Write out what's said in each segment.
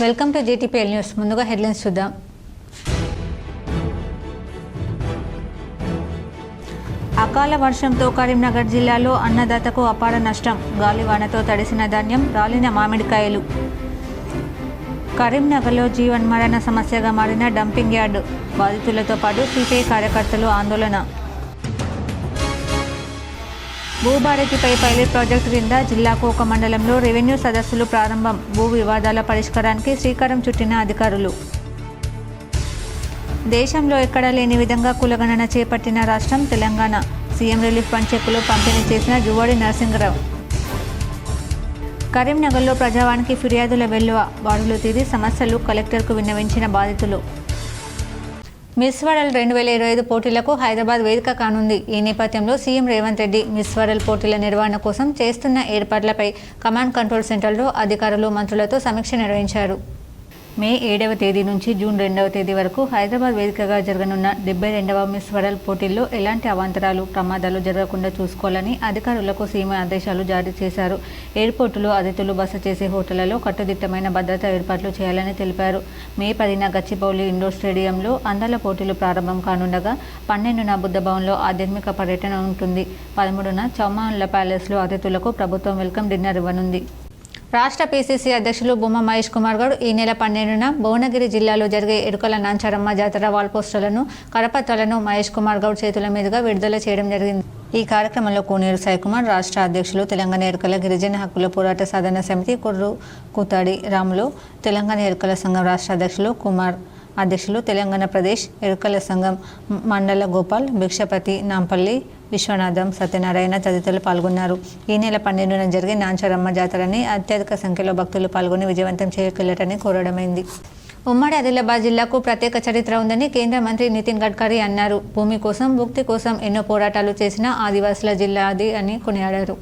Welcome to GTPL news. ముందుగా headlines చూద్దాం. అకాల వర్షంతో కరీంనగర్ జిల్లాలో అన్నదాతకు అపార నష్టం. గాలివానతో తడిసిన ధాన్యం, రాలిన మామిడికాయలు. కరీంనగర్లో జీవన్మరణ సమస్యగా మారిన డంపింగ్ యార్డు. బాధితులతో పాటు సిపిఐ కార్యకర్తలు ఆందోళన. భూభారతిపై పైలట్ ప్రాజెక్టు కింద జిల్లాకు ఒక మండలంలో రెవెన్యూ సదస్సులు ప్రారంభం. భూ వివాదాల పరిష్కారానికి శ్రీకారం చుట్టిన అధికారులు. దేశంలో ఎక్కడా లేని విధంగా కులగణన చేపట్టిన రాష్ట్రం తెలంగాణ. సీఎం రిలీఫ్ ఫండ్ చెక్కులు పంపిణీ చేసిన జువ్వాడి నరసింగరావు. కరీంనగర్లో ప్రజావానికి ఫిర్యాదుల వెల్లువ. బారులు తీరి సమస్యలు కలెక్టర్కు విన్నవించిన బాధితులు. మిస్ వరల్డ్ 2025 పోటీలకు హైదరాబాద్ వేదిక కానుంది. ఈ నేపథ్యంలో CM Revanth Reddy miss world పోటీల నిర్వహణ కోసం చేస్తున్న ఏర్పాట్లపై కమాండ్ కంట్రోల్ సెంటర్లో అధికారులు, మంత్రులతో సమీక్ష నిర్వహించారు. మే 7వ తేదీ నుంచి జూన్ 2వ తేదీ వరకు హైదరాబాద్ వేదికగా జరగనున్న 72వ మిస్ వరల్డ్ పోటీల్లో ఎలాంటి అవాంతరాలు, ప్రమాదాలు జరగకుండా చూసుకోవాలని అధికారులకు సీఎం ఆదేశాలు జారీ చేశారు. ఎయిర్పోర్టులో అతిథులు బస చేసే హోటళ్లలో కట్టుదిట్టమైన భద్రతా ఏర్పాట్లు చేయాలని తెలిపారు. మే 10న గచ్చిబౌలి ఇండోర్ స్టేడియంలో అందాల పోటీలు ప్రారంభం కానుండగా 12న బుద్ధ భవన్లో ఆధ్యాత్మిక పర్యటన ఉంటుంది. 13న చౌమాన్ల ప్యాలెస్లో అతిథులకు ప్రభుత్వం వెల్కమ్ డిన్నర్ ఇవ్వనుంది. రాష్ట్ర పీసీసీ అధ్యక్షులు బొమ్మ మహేష్ కుమార్ గౌడ్ ఈ నెల 12న భువనగిరి జిల్లాలో జరిగే ఎరుకల నాంచారమ్మ జాతర వాల్పోస్టర్లను, కరపత్రాలను మహేష్ కుమార్ గౌడ్ చేతుల మీదుగా విడుదల చేయడం జరిగింది. ఈ కార్యక్రమంలో కోనేరు సాయికుమార్, రాష్ట్ర అధ్యక్షులు, తెలంగాణ ఎరుకల గిరిజన హక్కుల పోరాట సాధన సమితి కొర్రు కూతాడి రాములు, తెలంగాణ ఎరుకల సంఘం రాష్ట్ర అధ్యక్షులు కుమార్, అధ్యక్షులు తెలంగాణ ప్రదేశ్ ఎరుకల సంఘం మండల గోపాల్, భిక్షపతి, నాంపల్లి విశ్వనాథం, సత్యనారాయణ తదితరులు పాల్గొన్నారు. ఈ నెల 12న జరిగే నాంచారమ్మ జాతరని అత్యధిక సంఖ్యలో భక్తులు పాల్గొని విజయవంతం చేయగలరని కోరడమైంది. ఉమ్మడి ఆదిలాబాద్ జిల్లాకు ప్రత్యేక చరిత్ర ఉందని కేంద్ర మంత్రి నితిన్ గడ్కరీ అన్నారు. భూమి కోసం, భుక్తి కోసం ఎన్నో పోరాటాలు చేసిన ఆదివాసుల జిల్లా అది అని కొనియాడారు.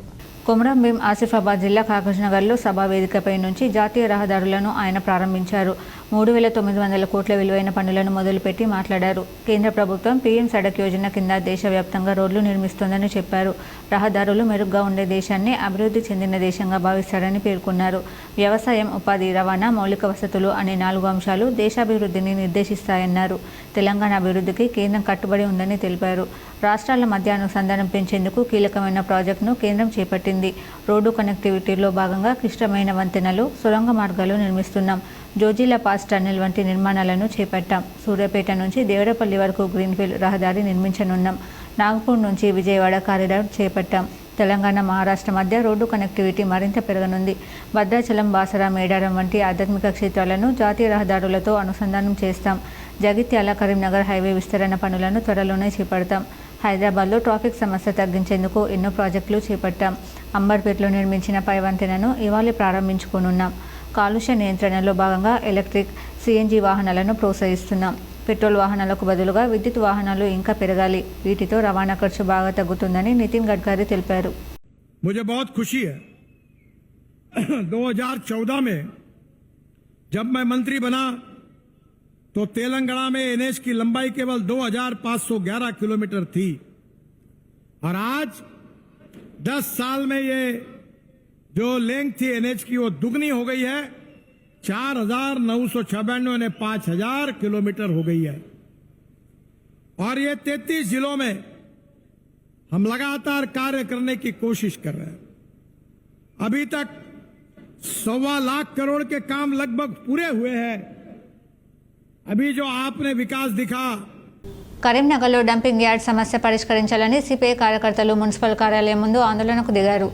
కొమరం భీం ఆసిఫాబాద్ జిల్లా కాగజ్నగర్లో సభా వేదికపై నుంచి జాతీయ రహదారులను ఆయన ప్రారంభించారు. 3,900 కోట్ల విలువైన పనులను మొదలుపెట్టి మాట్లాడారు. కేంద్ర ప్రభుత్వం పీఎం సడక్ యోజన కింద దేశవ్యాప్తంగా రోడ్లు నిర్మిస్తోందని చెప్పారు. రహదారులు మెరుగ్గా ఉండే దేశాన్ని అభివృద్ధి చెందిన దేశంగా భావిస్తారని పేర్కొన్నారు. వ్యవసాయం, ఉపాధి, రవాణా, మౌలిక వసతులు అనే 4 అంశాలు దేశాభివృద్ధిని నిర్దేశిస్తాయన్నారు. తెలంగాణ అభివృద్ధికి కేంద్రం కట్టుబడి ఉందని తెలిపారు. రాష్ట్రాల మధ్య అనుసంధానం పెంచేందుకు కీలకమైన ప్రాజెక్టును కేంద్రం చేపట్టింది. రోడ్డు కనెక్టివిటీలో భాగంగా క్లిష్టమైన వంతెనలు, సొరంగ మార్గాలు నిర్మిస్తున్నాం. జోజిలా పాస్ టన్నెల్ వంటి నిర్మాణాలను చేపట్టాం. సూర్యాపేట నుంచి దేవరపల్లి వరకు గ్రీన్ఫీల్డ్ రహదారి నిర్మించనున్నాం. నాగపూర్ నుంచి విజయవాడ కారిడార్ చేపట్టాం. తెలంగాణ, మహారాష్ట్ర మధ్య రోడ్డు కనెక్టివిటీ మరింత పెరగనుంది. భద్రాచలం, బాసర, మేడారం వంటి ఆధ్యాత్మిక క్షేత్రాలను జాతీయ రహదారులతో అనుసంధానం చేస్తాం. జగిత్యాల, కరీంనగర్ హైవే విస్తరణ పనులను త్వరలోనే చేపడతాం. హైదరాబాద్లో ట్రాఫిక్ సమస్య తగ్గించేందుకు ఎన్నో ప్రాజెక్టులు చేపట్టాం. అంబర్పేటలో నిర్మించిన పై వంతెనను ఇవాళ ప్రారంభించుకోనున్నాం. కాలుష్య నియంత్రణలో భాగంగా ఎలక్ట్రిక్, సిఎన్జి వాహనాలను ప్రోత్సహిస్తున్నాం. పెట్రోల్ వాహనాలకు బదులుగా విద్యుత్ వాహనాలు ఇంకా పెరగాలి. వీటితో రవాణా ఖర్చు బాగా తగ్గుతుందని నితిన్ గడ్కరీ తెలిపారు. मुझे बहुत खुशी है 2014 में जब मैं मंत्री बना तो तेलंगाना में एनएच की लंबाई केवल 2511 किलोमीटर थी और आज 10 साल में ये जो लेंथ थी एनएच की वो दुगनी हो गई है। 4,996 ने 5,000 किलोमीटर हो गई है और ये 33 जिलों में हम लगातार कार्य करने की कोशिश कर रहे हैं। अभी तक 1.25 लाख करोड़ के काम लगभग पूरे हुए हैं। अभी जो आपने विकास दिखा। కరీంనగర్లో డంపింగ్ యార్డ్ సమస్య పరిష్కరించాలని సిపిఐ కార్యకర్తలు మున్సిపల్ కార్యాలయం ముందు ఆందోళనకు దిగారు.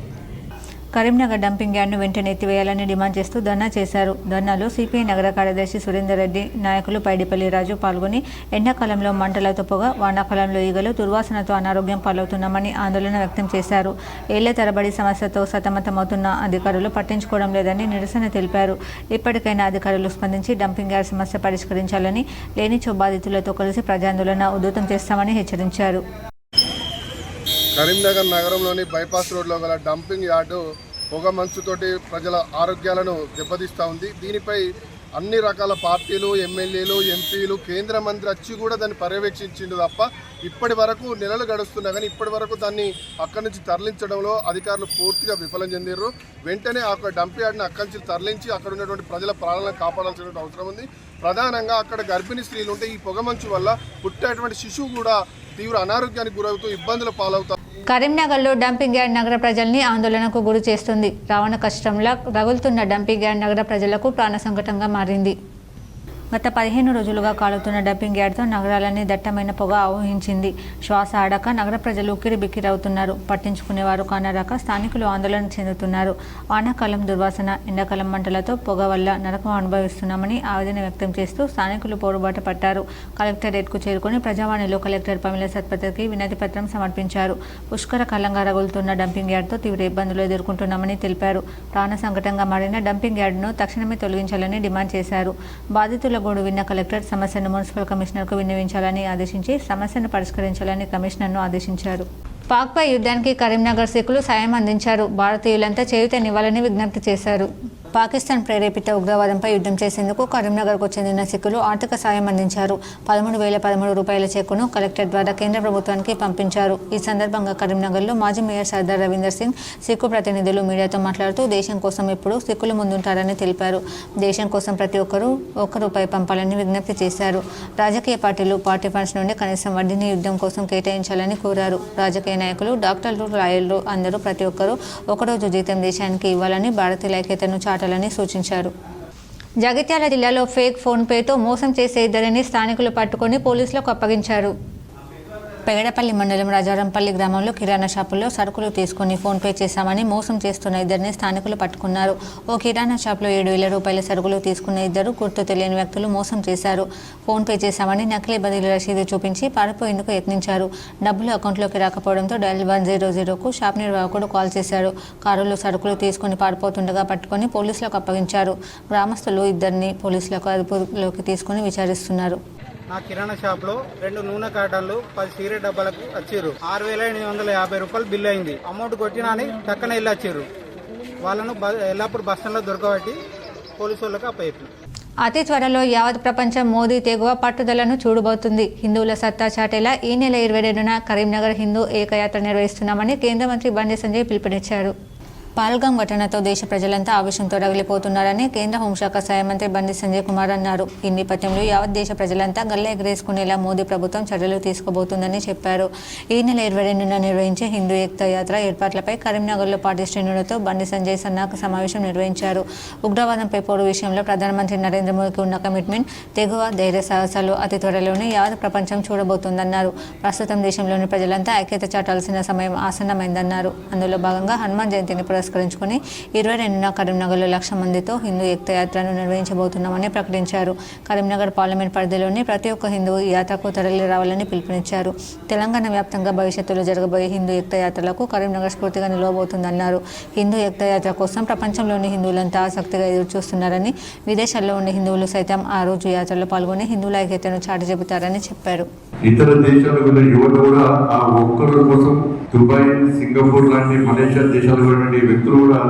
కరీంనగర్ డంపింగ్ యార్డ్ను వెంటనే ఎత్తివేయాలని డిమాండ్ చేస్తూ ధర్నా చేశారు. ధర్నాలో సిపిఐ నగర కార్యదర్శి సురేందర్ రెడ్డి, నాయకులు పైడిపల్లి రాజు పాల్గొని ఎండాకాలంలో మంటలతో పొగ, వానాకాలంలో ఈగలు, దుర్వాసనతో అనారోగ్యం పాలవుతున్నామని ఆందోళన వ్యక్తం చేశారు. ఏళ్ల తరబడి సమస్యతో సతమతమవుతున్న అధికారులు పట్టించుకోవడం లేదని నిరసన తెలిపారు. ఇప్పటికైనా అధికారులు స్పందించి డంపింగ్ యార్డ్ సమస్య పరిష్కరించాలని, లేనిచో బాధితులతో కలిసి ప్రజాందోళన ఉధృతం చేస్తామని హెచ్చరించారు. కరీంనగర్ నగరంలోని బైపాస్ రోడ్లో గల డంపింగ్ యార్డు పొగ మంచుతోటి ప్రజల ఆరోగ్యాలను దెబ్బతీస్తూ ఉంది. దీనిపై అన్ని రకాల పార్టీలు, ఎమ్మెల్యేలు, ఎంపీలు, కేంద్ర మంత్రి వచ్చి కూడా దాన్ని పర్యవేక్షించిండు తప్ప ఇప్పటి వరకు నెలలు గడుస్తున్నా కానీ ఇప్పటి వరకు దాన్ని అక్కడి నుంచి తరలించడంలో అధికారులు పూర్తిగా విఫలం చెందిర్రు. వెంటనే ఆ డంప్ యార్డ్ని అక్కడి నుంచి తరలించి అక్కడ ఉన్నటువంటి ప్రజల ప్రాణాలను కాపాడాల్సిన అవసరం ఉంది. ప్రధానంగా అక్కడ గర్భిణీ స్త్రీలు ఉంటే ఈ పొగమంచు వల్ల పుట్టేటువంటి శిశువు కూడా తీవ్ర అనారోగ్యానికి గురవుతూ ఇబ్బందుల పాలవుతారు. కరీంనగర్లో డంపింగ్ యార్డ్ నగర ప్రజల్ని ఆందోళనకు గురి చేస్తుంది. రావణ కష్టంలా రగులుతున్న డంపింగ్ యార్డ్ నగర ప్రజలకు ప్రాణ సంకటంగా మారింది. గత 15 రోజులుగా కాలుతున్న డంపింగ్ యార్డ్తో నగరాలన్నీ దట్టమైన పొగ ఆవహించింది. శ్వాస ఆడక నగర ప్రజలు ఉక్కిరి బిక్కిరవుతున్నారు. పట్టించుకునేవారు కానరాక స్థానికులు ఆందోళన చెందుతున్నారు. వానాకాలం దుర్వాసన, ఎండాకాలం మంటలతో పొగ వల్ల నరకం అనుభవిస్తున్నామని ఆవేదన వ్యక్తం చేస్తూ స్థానికులు పోరుబాట పట్టారు. కలెక్టరేట్కు చేరుకుని ప్రజావాణిలో కలెక్టర్ పమిల సత్పథకి వినతి పత్రం సమర్పించారు. పుష్కర కాలంగా రగులుతున్న డంపింగ్ యార్డ్తో తీవ్ర ఇబ్బందులు ఎదుర్కొంటున్నామని తెలిపారు. ప్రాణ సంకటంగా మారిన డంపింగ్ యార్డ్ను తక్షణమే తొలగించాలని డిమాండ్ చేశారు. బాధితుల గోడు విన్న కలెక్టర్ సమస్యను మున్సిపల్ కమిషనర్కు విన్నవించాలని ఆదేశించి సమస్యను పరిష్కరించాలని కమిషనర్ను ఆదేశించారు. పాక్పై యుద్ధానికి కరీంనగర్ సిక్కులు సాయం అందించారు. భారతీయులంతా చేయూతనివ్వాలని విజ్ఞప్తి చేశారు. పాకిస్తాన్ ప్రేరేపిత ఉగ్రవాదంపై యుద్ధం చేసేందుకు కరీంనగర్కు చెందిన సిక్కులు ఆర్థిక సాయం అందించారు. 13,013 రూపాయల చెక్కును కలెక్టర్ ద్వారా కేంద్ర ప్రభుత్వానికి పంపించారు. ఈ సందర్భంగా కరీంనగర్లో మాజీ మేయర్ సర్దార్ రవీందర్ సింగ్ సిక్కు ప్రతినిధులు మీడియాతో మాట్లాడుతూ దేశం కోసం ఎప్పుడూ సిక్కులు ముందుంటారని తెలిపారు. దేశం కోసం ప్రతి ఒక్కరూ ₹1 పంపాలని విజ్ఞప్తి చేశారు. రాజకీయ పార్టీలు పార్టీ ఫండ్స్ నుండి కనీసం వడ్డీని యుద్ధం కోసం కేటాయించాలని కోరారు. రాజకీయ నాయకులు, డాక్టర్లు, లాయర్లు అందరూ ప్రతి ఒక్కరూ ఒకరోజు జీతం దేశానికి ఇవ్వాలని భారతీయుల ఐక్యతను చాటాలని సూచించారు. జగిత్యాల జిల్లాలో ఫేక్ ఫోన్పేతో మోసం చేసే ఇద్దరిని స్థానికులు పట్టుకొని పోలీసులకు అప్పగించారు. పెగడపల్లి మండలం రాజారంపల్లి గ్రామంలో కిరాణా షాపుల్లో సరుకులు తీసుకుని ఫోన్పే చేశామని మోసం చేస్తున్న ఇద్దరిని స్థానికులు పట్టుకున్నారు. ఓ కిరాణా షాప్లో ₹7,000 సరుకులు తీసుకున్న ఇద్దరు గుర్తు తెలియని వ్యక్తులు మోసం చేశారు. ఫోన్పే చేశామని నకిలీ బదిలీ రసీదు చూపించి పారిపోయేందుకు యత్నించారు. డబ్బులు అకౌంట్లోకి రాకపోవడంతో డయల్ 100కు షాప్ నిర్వాహకుడు కాల్ చేశారు. కారులో సరుకులు తీసుకుని పారిపోతుండగా పట్టుకొని పోలీసులకు అప్పగించారు. గ్రామస్తులు ఇద్దరిని పోలీసులకు అదుపులోకి తీసుకుని విచారిస్తున్నారు. నా కిరాణా షాప్లో 2 నూనె కార్టన్లు 10 సిగరెట్ డబ్బాలకు వచ్చిర్రు. ₹6,850 బిల్లు అయింది. అమౌంట్ కొట్టినా అని టక్కన వెళ్ళి వచ్చిర్రు. వాళ్ళను ఎల్లప్పుడు బస్ స్టాండ్లో దొరకబట్టి పోలీసు వాళ్ళకి అప్పచెప్పారు. అతి త్వరలో యావత్ ప్రపంచం మోదీ తెగువ పట్టుదలను చూడబోతుంది. హిందువుల సత్తా చాటేలా ఈ నెల 22న కరీంనగర్ హిందూ ఏకయాత్ర నిర్వహిస్తున్నామని కేంద్ర మంత్రి బండి సంజయ్ పిలుపునిచ్చారు. పాల్గాం ఘటనతో దేశ ప్రజలంతా ఆవేశంతో రగిలిపోతున్నారని కేంద్ర హోంశాఖ సహాయ మంత్రి బండి సంజయ్ కుమార్ అన్నారు. ఈ నేపథ్యంలో యావత్ దేశ ప్రజలంతా గల్ల ఎగరేసుకునేలా మోదీ ప్రభుత్వం చర్యలు తీసుకోబోతుందని చెప్పారు. ఈ నెల 22న నిర్వహించే హిందూ ఏకతా యాత్ర ఏర్పాట్లపై కరీంనగర్లో పార్టీ శ్రేణులతో బండి సంజయ్ సన్నాహక సమావేశం నిర్వహించారు. ఉగ్రవాదంపై పోరు విషయంలో ప్రధానమంత్రి నరేంద్ర మోదీకి ఉన్న కమిట్మెంట్, తెగువ, ధైర్య సాహసాలు అతి త్వరలోనే యావత్ ప్రపంచం చూడబోతోందన్నారు. ప్రస్తుతం దేశంలోని ప్రజలంతా ఐక్యత చాటాల్సిన సమయం ఆసన్నమైందన్నారు. అందులో భాగంగా హనుమాన్ జయంతిని పురస్కరించుకుని 22న కరీంనగర్లో 1,00,000 మందితో హిందూ ఏకతా యాత్రను నిర్వహించబోతున్నామని ప్రకటించారు. కరీంనగర్ పార్లమెంట్ పరిధిలోని ప్రతి ఒక్క హిందూ ఈ యాత్రకు తరలి రావాలని పిలుపునిచ్చారు. తెలంగాణ వ్యాప్తంగా భవిష్యత్తులో జరగబోయే హిందూ ఏకతా యాత్రలకు కరీంనగర్ స్ఫూర్తిగా నిలవబోతుందన్నారు. హిందూ ఏకతా యాత్ర కోసం ప్రపంచంలోని హిందువులంతా ఆసక్తిగా ఎదురుచూస్తున్నారని, విదేశాల్లో ఉండే హిందువులు సైతం ఆ రోజు యాత్రలో పాల్గొని హిందువుల ఐక్యతను చాటి చెబుతారని చెప్పారు. ఇతర దేశాలకు వెళ్ళిన యువత కూడా ఆ ఒక్కరి కోసం దుబాయ్, సింగపూర్ లాంటి మలేషియా దేశాలకు వెళ్ళిన వ్యక్తులు కూడా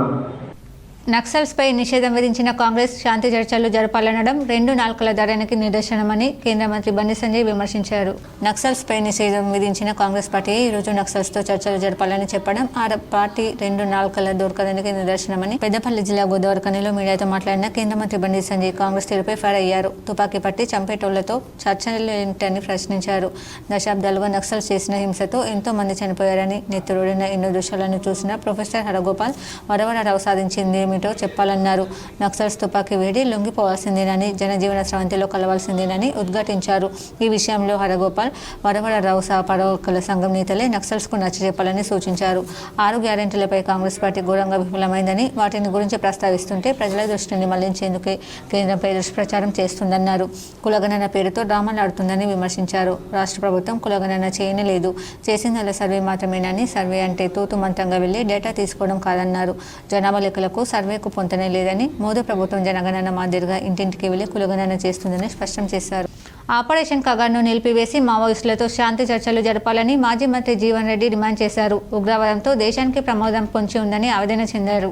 నక్సల్స్పై నిషేధం విధించిన కాంగ్రెస్ శాంతి చర్చలు జరపాలనడం 2 నాల్కల ధోరణికి నిదర్శనమని కేంద్ర మంత్రి బండి సంజయ్ విమర్శించారు. నక్సల్స్పై నిషేధం విధించిన కాంగ్రెస్ పార్టీ ఈరోజు నక్సల్స్తో చర్చలు జరపాలని చెప్పడం ఆ పార్టీ 2 నాల్కల ధోరణికి నిదర్శనమని పెద్దపల్లి జిల్లా గోదావరిఖనిలో మీడియాతో మాట్లాడిన కేంద్ర మంత్రి బండి సంజయ్ కాంగ్రెస్ తీరుపై ఫైర్ అయ్యారు. తుపాకీ పట్టి చంపేటోళ్లతో చర్చలేంటని ప్రశ్నించారు. దశాబ్దాలుగా నక్సల్స్ చేసిన హింసతో ఎంతో మంది చనిపోయారని, నెత్తురుడిన ఎన్నో దృశ్యాలను చూసిన ప్రొఫెసర్ హరగోపాల్ వరవరరావు సాధించింది చెప్పాలన్నారు. నక్సల్స్ తుపాకీ వేడి లొంగిపోవాల్సిందేనని, జనజీవన స్రవంతిలో కలవాల్సిందేనని ఉద్ఘాటించారు. ఈ విషయంలో హరగోపాల్, వరవరరావు సహపరవకల సంఘం నేతలే నక్సల్స్కు నచ్చజెప్పాలని సూచించారు. 6 గ్యారెంటీలపై కాంగ్రెస్ పార్టీ ఘోరంగా విఫలమైందని, వాటిని గురించి ప్రస్తావిస్తుంటే ప్రజల దృష్టిని మళ్లించేందుకే కేంద్రంపై దుష్ప్రచారం చేస్తుందన్నారు. కులగణన పేరుతో డ్రామాలాడుతుందని విమర్శించారు. రాష్ట్ర ప్రభుత్వం కులగణన చేయలేదు, చేసిందల్లా సర్వే మాత్రమేనని, సర్వే అంటే తూతు మంత్రంగా వెళ్లి డేటా తీసుకోవడం కాదన్నారు. జనాభా లెక్కలకు సర్వేకు పొంతనే లేదని, మోదీ ప్రభుత్వం జనగణన మాదిరిగా ఇంటింటికి వెళ్లి కులగణన చేస్తుందని స్పష్టం చేశారు. ఆపరేషన్ కగార్ను నిలిపివేసి మావోయిస్టులతో శాంతి చర్చలు జరపాలని మాజీ మంత్రి జీవన్ రెడ్డి డిమాండ్ చేశారు. ఉగ్రవాదంతో దేశానికి ప్రమాదం పొంచి ఉందని ఆవేదన చెందారు.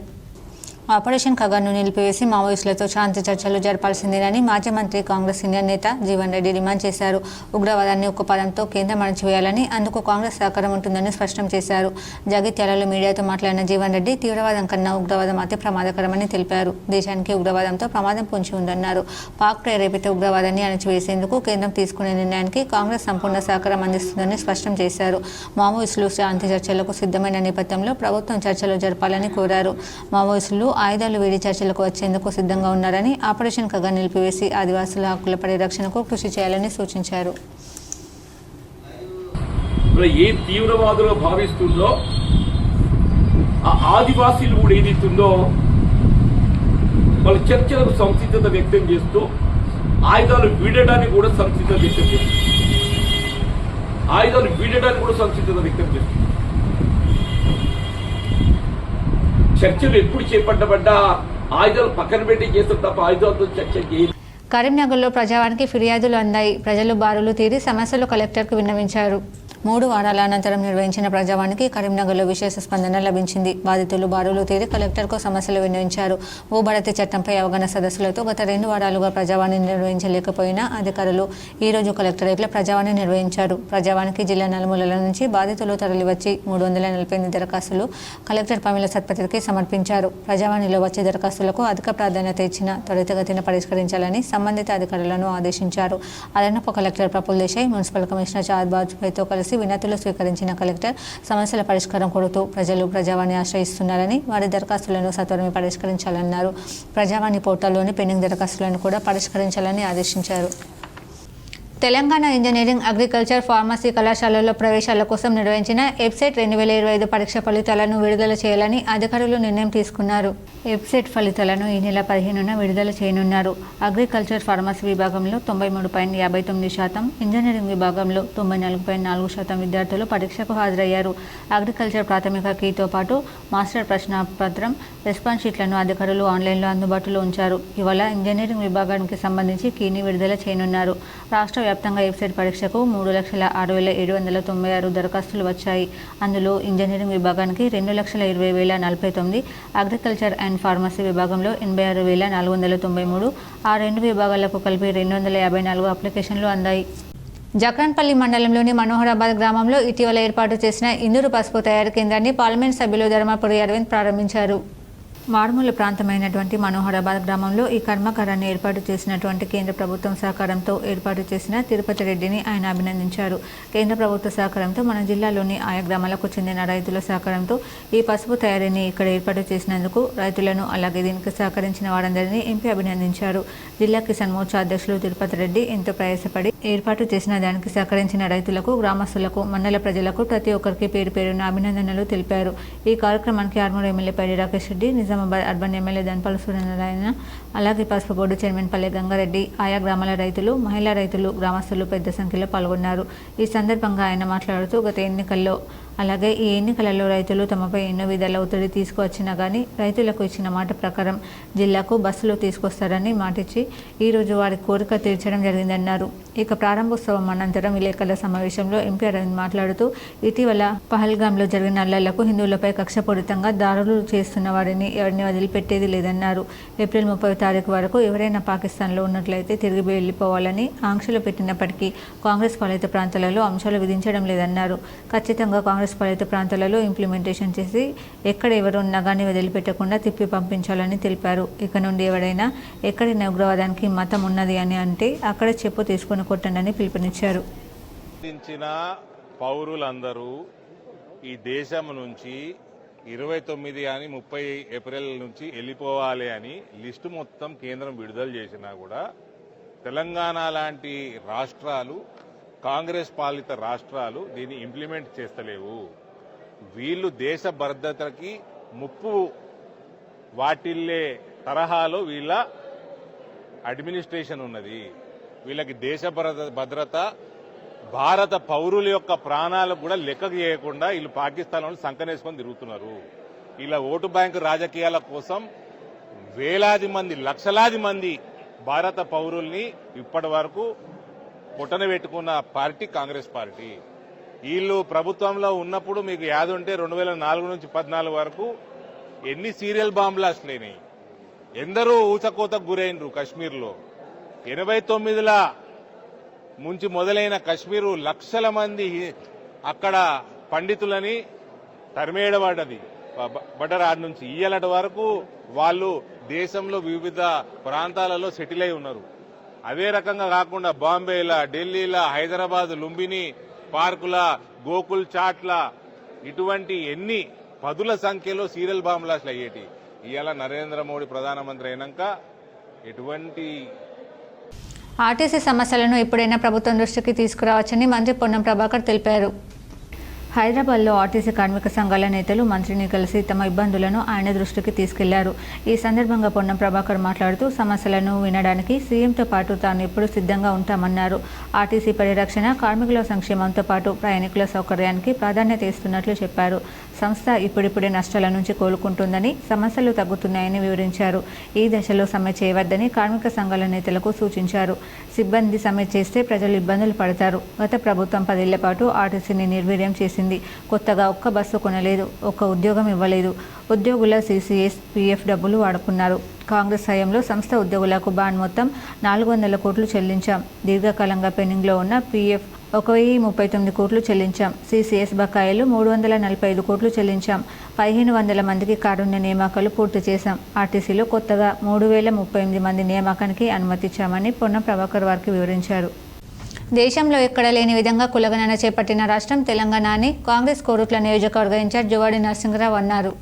ఆపరేషన్ ఖగర్ను నిలిపివేసి మావోయిస్టులతో శాంతి చర్చలు జరపాల్సిందేనని మాజీ మంత్రి కాంగ్రెస్ సీనియర్ నేత జీవన్ రెడ్డి డిమాండ్ చేశారు. ఉగ్రవాదాన్ని ఒక్క పదంతో కేంద్రం అణచివేయాలని, అందుకు కాంగ్రెస్ సహకారం ఉంటుందని స్పష్టం చేశారు. జగిత్యాలలో మీడియాతో మాట్లాడిన జీవన్ రెడ్డి తీవ్రవాదం కన్నా ఉగ్రవాదం అతి ప్రమాదకరమని తెలిపారు. దేశానికి ఉగ్రవాదంతో ప్రమాదం పొంచి ఉందన్నారు. పాక్ ప్రేరేపిత ఉగ్రవాదాన్ని అణచివేసేందుకు కేంద్రం తీసుకునే నిర్ణయానికి కాంగ్రెస్ సంపూర్ణ సహకారం అందిస్తుందని స్పష్టం చేశారు. మావోయిస్టులు శాంతి చర్చలకు సిద్ధమైన నేపథ్యంలో ప్రభుత్వం చర్చలు జరపాలని కోరారు. మావోయిస్టులు ఆయుధాలు వీడి చర్చలకు వచ్చేందుకు సిద్ధంగా ఉన్నారని, ఆపరేషన్ ఖగర్ నిలిపివేసి ఆదివాసుల హక్కుల పరిరక్షణకు కృషి చేయాలని సూచించారు. ఏ తీవ్రవాదులు భావిస్తుందో ఆ ఆదివాసీలు కూడా ఏదైతుందో వాళ్ళ చర్చలకు సంసిద్ధత వ్యక్తం చేస్తూ ఆయుధాలు వీడడానికి కూడా సంసిద్ధత వ్యక్తం చేస్తుంది. చర్చలు ఎప్పుడు చేపట్టబడ్డా ఆయుధాలు పక్కన పెట్టి చేస్తారు తప్ప ఆయుధాలతో చర్చ చేయరు. కరీంనగర్లో ప్రజావానికి ఫిర్యాదులు అందాయి. ప్రజలు బారులు తీరి సమస్యలు కలెక్టర్కు విన్నవించారు. 3 వారాల అనంతరం నిర్వహించిన ప్రజావానికి కరీంనగర్లో విశేష స్పందన లభించింది. బాధితులు బారులు తీరి కలెక్టర్కు సమస్యలు విన్నవించారు. భూభారతి చట్టంపై అవగాహన సదస్సులతో గత 2 వారాలుగా ప్రజావాణి నిర్వహించలేకపోయినా అధికారులు ఈ రోజు కలెక్టరేట్లో ప్రజావాణి నిర్వహించారు. ప్రజావానికి జిల్లా నలుమూలల నుంచి బాధితులు తరలివచ్చి 348 దరఖాస్తులు కలెక్టర్ పమిల సత్పతికి సమర్పించారు. ప్రజావాణిలో వచ్చే దరఖాస్తులకు అధిక ప్రాధాన్యత ఇచ్చిన త్వరితగతిన పరిష్కరించాలని సంబంధిత అధికారులను ఆదేశించారు. అదనపు collector Praful Desai, municipal commissioner Chad బాజ్పేయితో కలిసి వినతులు స్వీకరించిన కలెక్టర్ సమస్యల పరిష్కారం కోరుతూ ప్రజలు ప్రజావాణి ఆశ్రయిస్తున్నారని, వారి దరఖాస్తులను సత్వరమే పరిష్కరించాలన్నారు. ప్రజావాణి పోర్టల్లోని పెండింగ్ దరఖాస్తులను కూడా పరిష్కరించాలని ఆదేశించారు. తెలంగాణ ఇంజనీరింగ్, అగ్రికల్చర్, ఫార్మసీ కళాశాలల్లో ప్రవేశాల కోసం నిర్వహించిన ఎబ్సెట్ 2025 పరీక్ష ఫలితాలను విడుదల చేయాలని అధికారులు నిర్ణయం తీసుకున్నారు. ఎబ్సెట్ ఫలితాలను ఈ నెల 15న విడుదల చేయనున్నారు. అగ్రికల్చర్, ఫార్మసీ విభాగంలో 93.59%, ఇంజనీరింగ్ విభాగంలో 94.4% విద్యార్థులు పరీక్షకు హాజరయ్యారు. అగ్రికల్చర్ ప్రాథమిక కీతో పాటు మాస్టర్ ప్రశ్నపత్రం, రెస్పాన్స్ షీట్లను అధికారులు ఆన్లైన్లో అందుబాటులో ఉంచారు. ఇవాళ ఇంజనీరింగ్ విభాగానికి సంబంధించి కీని విడుదల చేయనున్నారు. రాష్ట్ర వ్యాప్తంగా ఎబ్సెట్ పరీక్షకు 3,06,796 దరఖాస్తులు వచ్చాయి. అందులో ఇంజనీరింగ్ విభాగానికి 2,20,049, అగ్రికల్చర్ అండ్ ఫార్మసీ విభాగంలో 86,493, ఆ 2 విభాగాలకు కలిపి 254 అప్లికేషన్లు అందాయి. జక్రన్పల్లి మండలంలోని మనోహరాబాద్ గ్రామంలో ఇటీవల ఏర్పాటు చేసిన ఇందూరు పసుపు తయారీ కేంద్రాన్ని పార్లమెంట్ సభ్యులు ధర్మపురి అరవింద్ ప్రారంభించారు. మారుమూల ప్రాంతమైనటువంటి మనోహరాబాద్ గ్రామంలో ఈ కర్మాగారాన్ని ఏర్పాటు చేసినటువంటి కేంద్ర ప్రభుత్వం సహకారంతో ఏర్పాటు చేసిన తిరుపతి రెడ్డిని ఆయన అభినందించారు. కేంద్ర ప్రభుత్వ సహకారంతో మన జిల్లాలోని ఆయా గ్రామాలకు చెందిన రైతుల సహకారంతో ఈ పసుపు తయారీని ఇక్కడ ఏర్పాటు చేసినందుకు రైతులను, అలాగే దీనికి సహకరించిన వారందరినీ ఎంపీ అభినందించారు. జిల్లా కిసాన్ మోర్చా అధ్యక్షులు తిరుపతి రెడ్డి ఎంతో ప్రయాసపడి ఏర్పాటు చేసిన దానికి సహకరించిన రైతులకు, గ్రామస్తులకు, మండల ప్రజలకు ప్రతి ఒక్కరికి పేరు పేరున అభినందనలు తెలిపారు. ఈ కార్యక్రమానికి ఆర్మూరు ఎమ్మెల్యే పైడి రాకేష్ రెడ్డి, నిజామాబాద్ అర్బన్ ఎమ్మెల్యే ధన్పాల్ సూర్యనారాయణ, అలాగే పసుపు బోర్డు చైర్మన్ పల్లె గంగారెడ్డి, ఆయా గ్రామాల రైతులు, మహిళా రైతులు, గ్రామస్తులు పెద్ద సంఖ్యలో పాల్గొన్నారు. ఈ సందర్భంగా ఆయన మాట్లాడుతూ గత ఎన్నికల్లో, అలాగే ఈ ఎన్నికలలో రైతులు తమపై ఎన్నో విధాల ఒత్తిడి తీసుకువచ్చినా కానీ రైతులకు ఇచ్చిన మాట ప్రకారం జిల్లాకు బస్సులు తీసుకొస్తారని మాటిచ్చి ఈరోజు వారి కోరిక తీర్చడం జరిగిందన్నారు. ఇక ప్రారంభోత్సవం అనంతరం విలేకరుల సమావేశంలో ఎంపీ అరవింద్ మాట్లాడుతూ ఇటీవల పహల్గాంలో జరిగిన అల్లర్లకు హిందువులపై కక్షపూరితంగా దాడులు చేస్తున్న వారిని ఎవరిని వదిలిపెట్టేది లేదన్నారు. ఏప్రిల్ 30వ తారీఖు వరకు ఎవరైనా పాకిస్తాన్లో ఉన్నట్లయితే తిరిగి వెళ్ళిపోవాలని ఆంక్షలు పెట్టినప్పటికీ కాంగ్రెస్ పాలిత ప్రాంతాలలో అంశాలు విధించడం లేదన్నారు. ఖచ్చితంగా కాంగ్రెస్ పాలిత ప్రాంతాలలో ఇంప్లిమెంటేషన్ చేసి ఎక్కడ ఎవరు ఉన్నా కానీ వదిలిపెట్టకుండా తిప్పి పంపించాలని తెలిపారు. ఇక నుండి ఎవరైనా ఎక్కడైనా ఉగ్రవాదానికి మతం ఉన్నది అని అంటే అక్కడ చెప్పు తీసుకొని కొట్టండి పిలుపునిచ్చారు. పౌరులందరూ ఈ దేశం నుంచి 29 అని 30 ఏప్రిల్ నుంచి వెళ్ళిపోవాలి అని లిస్టు మొత్తం కేంద్రం విడుదల చేసినా కూడా తెలంగాణ లాంటి రాష్ట్రాలు, కాంగ్రెస్ పాలిత రాష్ట్రాలు దీన్ని ఇంప్లిమెంట్ చేస్తలేవు. వీళ్ళు దేశ భద్రతకి ముప్పు వాటిల్లే తరహాలో వీళ్ళ అడ్మినిస్ట్రేషన్ ఉన్నది. వీళ్ళకి దేశ భద్రత, భారత పౌరుల యొక్క ప్రాణాలకు కూడా లెక్క చేయకుండా వీళ్ళు పాకిస్తాన్లో సంకనేసుకొని తిరుగుతున్నారు. ఇలా ఓటు బ్యాంకు రాజకీయాల కోసం వేలాది మంది, లక్షలాది మంది భారత పౌరుల్ని ఇప్పటి వరకు పొట్టన పెట్టుకున్న పార్టీ కాంగ్రెస్ పార్టీ. వీళ్ళు ప్రభుత్వంలో ఉన్నప్పుడు మీకు యాదుంటే 2004 నుంచి 14 వరకు ఎన్ని సీరియల్ బాంబ్ బ్లాస్ట్లు అయినాయి, ఎందరో ఊచకోతకు గురైనరు కాశ్మీర్లో. 89ల నుంచి మొదలైన కాశ్మీరు లక్షల మంది అక్కడ పండితులని తరిమేయడబడ్డది బడ్డరాడ్ నుంచి. ఇయ్యలటి వరకు వాళ్ళు దేశంలో వివిధ ప్రాంతాలలో సెటిల్ అయి ఉన్నారు. అదే రకంగా కాకుండా బాంబేల, ఢిల్లీల, హైదరాబాద్ లుంబిని పార్కుల, గోకుల్ చాట్ల ఇటువంటి ఎన్ని పదుల సంఖ్యలో సీరియల్ బాంబ్ బ్లాస్ట్లు అయ్యేటి. ఇవాళ నరేంద్ర మోడీ ప్రధానమంత్రి అయినాక ఎటువంటి ఆర్టీసీ సమస్యలను ఎప్పుడైనా ప్రభుత్వం దృష్టికి తీసుకురావచ్చని మంత్రి పొన్నం ప్రభాకర్ తెలిపారు. హైదరాబాద్లో ఆర్టీసీ కార్మిక సంఘాల నేతలు మంత్రిని కలిసి తమ ఇబ్బందులను ఆయన దృష్టికి తీసుకెళ్లారు. ఈ సందర్భంగా పొన్నం ప్రభాకర్ మాట్లాడుతూ సమస్యలను వినడానికి సీఎంతో పాటు తాను ఎప్పుడు సిద్ధంగా ఉంటామన్నారు. ఆర్టీసీ పరిరక్షణ, కార్మికుల సంక్షేమంతో పాటు ప్రయాణికుల సౌకర్యానికి ప్రాధాన్యత ఇస్తున్నట్లు చెప్పారు. సంస్థ ఇప్పుడిప్పుడే నష్టాల నుంచి కోలుకుంటుందని, సమస్యలు తగ్గుతున్నాయని వివరించారు. ఈ దశలో సమ్మె చేయవద్దని కార్మిక సంఘాల నేతలకు సూచించారు. సిబ్బంది సమ్మె చేస్తే ప్రజలు ఇబ్బందులు పడతారు. గత ప్రభుత్వం 10 ఏళ్ల పాటు ఆర్టీసీని నిర్వీర్యం చేసింది. కొత్తగా ఒక్క బస్సు కొనలేదు, ఒక్క ఉద్యోగం ఇవ్వలేదు. ఉద్యోగుల CCS, PF డబ్బులు వాడుకున్నారు. కాంగ్రెస్ హయాంలో సంస్థ ఉద్యోగులకు బాండ్ మొత్తం 400 కోట్లు చెల్లించాం. దీర్ఘకాలంగా పెండింగ్లో ఉన్న PF 1039 కోట్లు చెల్లించాం. CCS బకాయిలు 345 కోట్లు చెల్లించాం. 1500 మందికి కారుణ్య నియామకాలు పూర్తి చేశాం. ఆర్టీసీలో కొత్తగా 3038 మంది నియామకానికి అనుమతించామని పొన్నం ప్రభాకర్ వారికి వివరించారు. దేశంలో ఎక్కడ లేని విధంగా కులగణన చేపట్టిన రాష్ట్రం తెలంగాణ అని కాంగ్రెస్ కోరుట్ల నియోజకవర్గ ఇన్ఛార్జ్ జువాడి నరసింహరావు అన్నారు.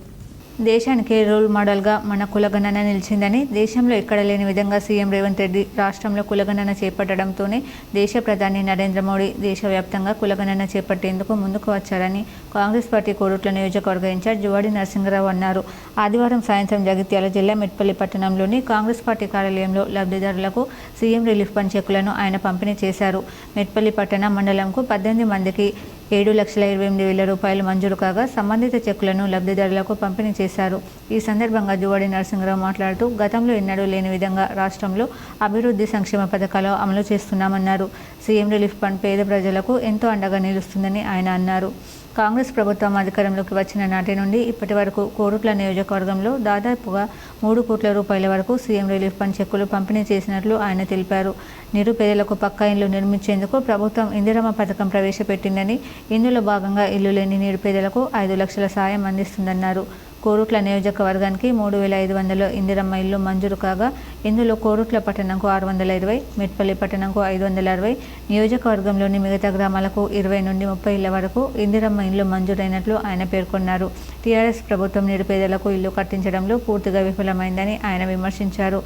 దేశానికి రోల్ మోడల్గా మన కులగణన నిలిచిందని, దేశంలో ఎక్కడ లేని విధంగా సీఎం రేవంత్ రెడ్డి రాష్ట్రంలో కులగణన చేపట్టడంతోనే దేశ ప్రధాని నరేంద్ర మోడీ దేశవ్యాప్తంగా కులగణన చేపట్టేందుకు ముందుకు వచ్చారని కాంగ్రెస్ పార్టీ కోరుట్ల నియోజకవర్గ ఇన్ఛార్జ్ జువాడి నరసింహరావు అన్నారు. ఆదివారం సాయంత్రం జగిత్యాల జిల్లా మెట్పల్లి పట్టణంలోని కాంగ్రెస్ పార్టీ కార్యాలయంలో లబ్ధిదారులకు సీఎం రిలీఫ్ ఫండ్ చెక్కులను ఆయన పంపిణీ చేశారు. మెట్పల్లి పట్టణ మండలంకు 18 మందికి 7,28,000 రూపాయలు మంజూరు కాగా సంబంధిత చెక్కులను లబ్ధిదారులకు పంపిణీ చేశారు. ఈ సందర్భంగా జువాడి నరసింహరావు మాట్లాడుతూ గతంలో ఎన్నడూ లేని విధంగా రాష్ట్రంలో అభివృద్ధి సంక్షేమ పథకాలు అమలు చేస్తున్నామన్నారు. సీఎం రిలీఫ్ ఫండ్ పేద ప్రజలకు ఎంతో అండగా నిలుస్తుందని ఆయన అన్నారు. కాంగ్రెస్ ప్రభుత్వం అధికారంలోకి వచ్చిన నాటి నుండి ఇప్పటి వరకు కోరుట్ల నియోజకవర్గంలో దాదాపుగా 3 కోట్ల రూపాయల వరకు సీఎం రిలీఫ్ ఫండ్ చెక్కులు పంపిణీ చేసినట్లు ఆయన తెలిపారు. నిరుపేదలకు పక్కా ఇళ్లు నిర్మించేందుకు ప్రభుత్వం ఇందిరమ్మ పథకం ప్రవేశపెట్టిందని, ఇందులో భాగంగా ఇల్లు లేని నిరుపేదలకు 5 లక్షల సాయం అందిస్తుందన్నారు. కోరుట్ల నియోజకవర్గానికి 3,500 ఇందిరమ్మ ఇల్లు మంజూరు కాగా ఇందులో కోరుట్ల పట్టణంకు 620, మెట్పల్లి పట్టణంకు 560, నియోజకవర్గంలోని మిగతా గ్రామాలకు 20 నుండి 30 ఇళ్ల వరకు ఇందిరమ్మ ఇల్లు మంజూరైనట్లు ఆయన పేర్కొన్నారు. టీఆర్ఎస్ ప్రభుత్వం నిరుపేదలకు ఇల్లు కట్టించడంలో పూర్తిగా విఫలమైందని ఆయన విమర్శించారు.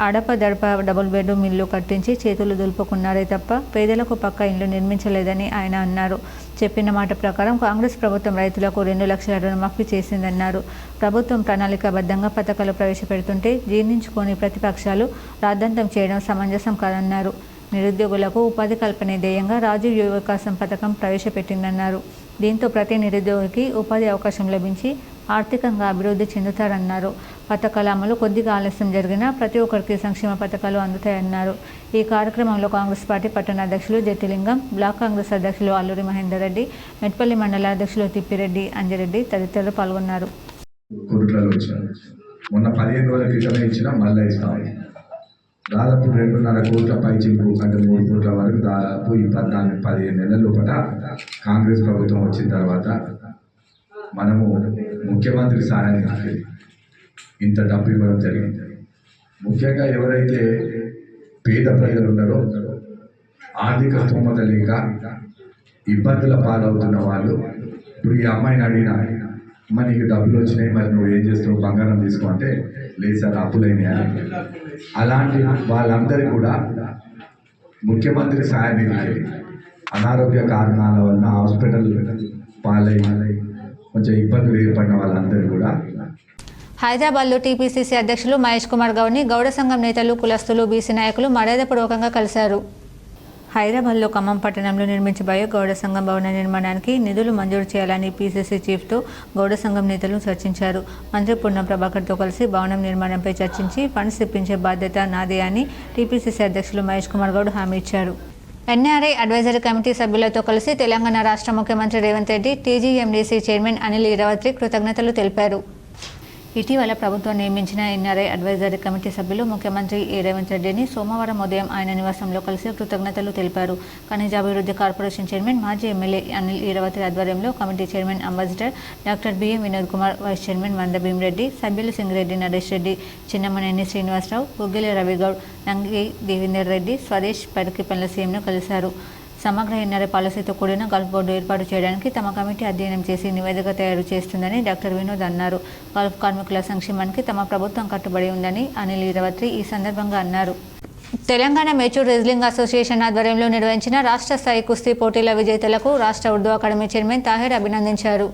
అడపదడప డబుల్ బెడ్రూమ్ ఇల్లు కట్టించి చేతులు దులుపుకున్నారే తప్ప పేదలకు పక్కా ఇల్లు నిర్మించలేదని ఆయన అన్నారు. చెప్పిన మాట ప్రకారం కాంగ్రెస్ ప్రభుత్వం రైతులకు 2 లక్షల రుణమాఫీ చేసిందన్నారు. ప్రభుత్వం ప్రణాళికాబద్ధంగా పథకాలు ప్రవేశపెడుతుంటే జీర్ణించుకొని ప్రతిపక్షాలు రాద్ధాంతం చేయడం సమంజసం కాదన్నారు. నిరుద్యోగులకు ఉపాధి కల్పనే ధ్యేయంగా రాజీవ్ యువ వికాసం పథకం ప్రవేశపెట్టిందన్నారు. దీంతో ప్రతి నిరుద్యోగికి ఉపాధి అవకాశం లభించి ఆర్థికంగా అభివృద్ధి చెందుతారన్నారు. పథకాల అమలు కొద్దిగా ఆలస్యం జరిగినా ప్రతి ఒక్కరికి సంక్షేమ పథకాలు అందుతాయన్నారు. ఈ కార్యక్రమంలో కాంగ్రెస్ పార్టీ పట్టణ అధ్యక్షులు జట్టిలింగం, బ్లాక్ కాంగ్రెస్ అధ్యక్షులు అల్లూరి మహేందర్ రెడ్డి, మెట్పల్లి మండల అధ్యక్షులు తిప్పిరెడ్డి, అంజిరెడ్డి తదితరులు పాల్గొన్నారు. మొన్న 15 రోజుల క్రితమే ఇచ్చిన మళ్ళీ ఇస్తాం. దాదాపు 2.5 కోట్ల పైచిలకు అంటే 3 కోట్ల వరకు దాదాపు ఈ 14-15 నెలల లోపల కాంగ్రెస్ ప్రభుత్వం వచ్చిన తర్వాత మనము ముఖ్యమంత్రి సహాయానికి ఇంత డబ్బు ఇవ్వడం జరిగింది. ముఖ్యంగా ఎవరైతే పేద ప్రజలు ఉన్నారో, ఆర్థిక స్తోమత లేక ఇబ్బందుల పాలవుతున్న వాళ్ళు, ఇప్పుడు ఈ అమ్మాయిని అడిగినా అమ్మ నీకు డబ్బులు వచ్చినాయి, మరి నువ్వు ఏం చేస్తావు, బంగారం తీసుకో అంటే లేదు సార్ అప్పులైనాయి. అలాంటి వాళ్ళందరికీ కూడా ముఖ్యమంత్రి సహాయ నిధికి అనారోగ్య కారణాల వలన హాస్పిటల్ పాలై కొంచెం ఇబ్బందులు ఏర్పడిన వాళ్ళందరూ కూడా హైదరాబాద్లో టీపీసీసీ అధ్యక్షులు మహేష్ కుమార్ గౌడ్ని గౌడ సంఘం నేతలు, కులస్తులు, బీసీ నాయకులు మర్యాదపూర్వకంగా కలిశారు. హైదరాబాద్లో ఖమ్మం పట్టణంలో నిర్మించబోయే గౌడ సంఘం భవన నిర్మాణానికి నిధులు మంజూరు చేయాలని పీసీసీ చీఫ్తో గౌడ సంఘం నేతలు చర్చించారు. మంత్రి పొన్నం ప్రభాకర్తో కలిసి భవనం నిర్మాణంపై చర్చించి ఫండ్స్ ఇప్పించే బాధ్యత నాదే అని టీపీసీసీ అధ్యక్షులు మహేష్ కుమార్ గౌడ్ హామీ ఇచ్చారు. ఎన్ఆర్ఐ అడ్వైజరీ కమిటీ సభ్యులతో కలిసి తెలంగాణ రాష్ట్ర ముఖ్యమంత్రి రేవంత్ రెడ్డి, టీజీఎండీసీ చైర్మన్ అనిల్ ఇరావత్రి కృతజ్ఞతలు తెలిపారు. ఇటీవల ప్రభుత్వం నియమించిన ఎన్ఆర్ఐ అడ్వైజరీ కమిటీ సభ్యులు ముఖ్యమంత్రి రేవంత్ రెడ్డిని సోమవారం ఉదయం ఆయన నివాసంలో కలిసి కృతజ్ఞతలు తెలిపారు. ఖనిజాభివృద్ధి కార్పొరేషన్ చైర్మన్ మాజీ ఎమ్మెల్యే అనిల్ ఈరవతి ఆధ్వర్యంలో committee chairman ambassador doctor BM Vinod Kumar, vice chairman Manda Bhimireddy, సభ్యులు సింగిరెడ్డి నరేష్ రెడ్డి, చిన్నమనేని శ్రీనివాసరావు, గుగ్గిలి రవిగౌడ్, నంగి దేవేందర్ రెడ్డి, స్వదేశ్ పడకిపల్లి సీఎంను కలిశారు. సమగ్ర ఎన్ఆర్ఐ పాలసీతో కూడిన గల్ఫ్ బోర్డు ఏర్పాటు చేయడానికి తమ కమిటీ అధ్యయనం చేసి నివేదిక తయారు చేస్తుందని డాక్టర్ వినోద్ అన్నారు. గల్ఫ్ కార్మికుల సంక్షేమానికి తమ ప్రభుత్వం కట్టుబడి ఉందని అనిల్ ఈరవత్రి ఈ సందర్భంగా అన్నారు. తెలంగాణ మెచ్యూర్ రెజ్లింగ్ అసోసియేషన్ ఆధ్వర్యంలో నిర్వహించిన రాష్ట్ర స్థాయి కుస్తీ పోటీల విజేతలకు రాష్ట్ర ఉర్దూ అకాడమీ చైర్మన్ తాహిర్ అభినందించారు.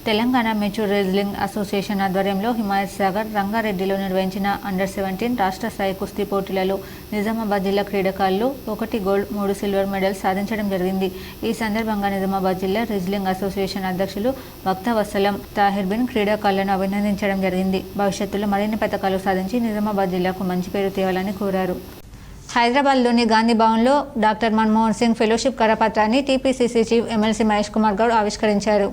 తెలంగాణ మెచ్యూర్ రెజ్లింగ్ అసోసియేషన్ ఆధ్వర్యంలో హిమాయత్ సాగర్, రంగారెడ్డిలో నిర్వహించిన అండర్-17 రాష్ట్ర స్థాయి కుస్తీ పోటీలలో నిజామాబాద్ జిల్లా క్రీడాకారులు 1 గోల్డ్ 3 సిల్వర్ మెడల్స్ సాధించడం జరిగింది. ఈ సందర్భంగా నిజామాబాద్ జిల్లా రెజ్లింగ్ అసోసియేషన్ అధ్యక్షులు వక్తా వసలం తాహిర్ బిన్ క్రీడాకారులను అభినందించడం జరిగింది. భవిష్యత్తులో మరిన్ని పథకాలు సాధించి నిజామాబాద్ జిల్లాకు మంచి పేరు తేవాలని కోరారు. హైదరాబాద్లోని గాంధీ భవన్లో డాక్టర్ మన్మోహన్ సింగ్ ఫెలోషిప్ కరపత్రాన్ని TPCC chief MLC Mahesh Kumar Goud ఆవిష్కరించారు.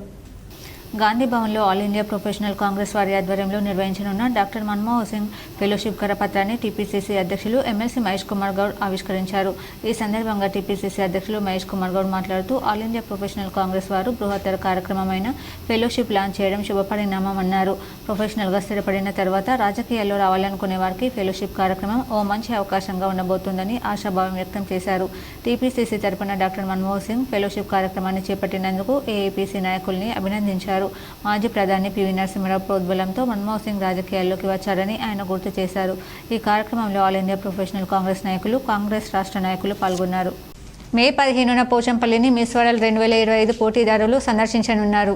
గాంధీ భవన్లో ఆల్ ఇండియా ప్రొఫెషనల్ కాంగ్రెస్ వారి ఆధ్వర్యంలో నిర్వహించనున్న డాక్టర్ మన్మోహన్ సింగ్ ఫెలోషిప్ కరపత్రాన్ని టీపీసీసీ అధ్యక్షులు ఎమ్మెల్సీ మహేష్ కుమార్ గౌడ్ ఆవిష్కరించారు. ఈ సందర్భంగా టీపీసీసీ అధ్యక్షులు మహేష్ కుమార్ గౌడ్ మాట్లాడుతూ ఆల్ ఇండియా ప్రొఫెషనల్ కాంగ్రెస్ వారు బృహత్తర కార్యక్రమమైన ఫెలోషిప్ లాంచ్ చేయడం శుభపరిణామం అన్నారు. ప్రొఫెషనల్గా స్థిరపడిన తర్వాత రాజకీయాల్లో రావాలనుకునే వారికి ఫెలోషిప్ కార్యక్రమం ఓ మంచి అవకాశంగా ఉండబోతోందని ఆశాభావం వ్యక్తం చేశారు. టీపీసీసీ తరపున డాక్టర్ మన్మోహన్ సింగ్ ఫెలోషిప్ కార్యక్రమాన్ని చేపట్టినందుకు ఏఐపీసీ నాయకుల్ని అభినందించారు. మాజీ ప్రధాని పివి నరసింహారావు ప్రోద్బలంతో మన్మోహన్ సింగ్ రాజకీయాల్లోకి వచ్చారని ఆయన గుర్తు చేశారు. ఈ కార్యక్రమంలో ఆల్ ఇండియా ప్రొఫెషనల్ కాంగ్రెస్ నాయకులు, కాంగ్రెస్ రాష్ట్ర నాయకులు పాల్గొన్నారు. మే 15న పోచంపల్లిని మిస్ వరల్డ్ 2025 పోటీదారులు సందర్శించనున్నారు.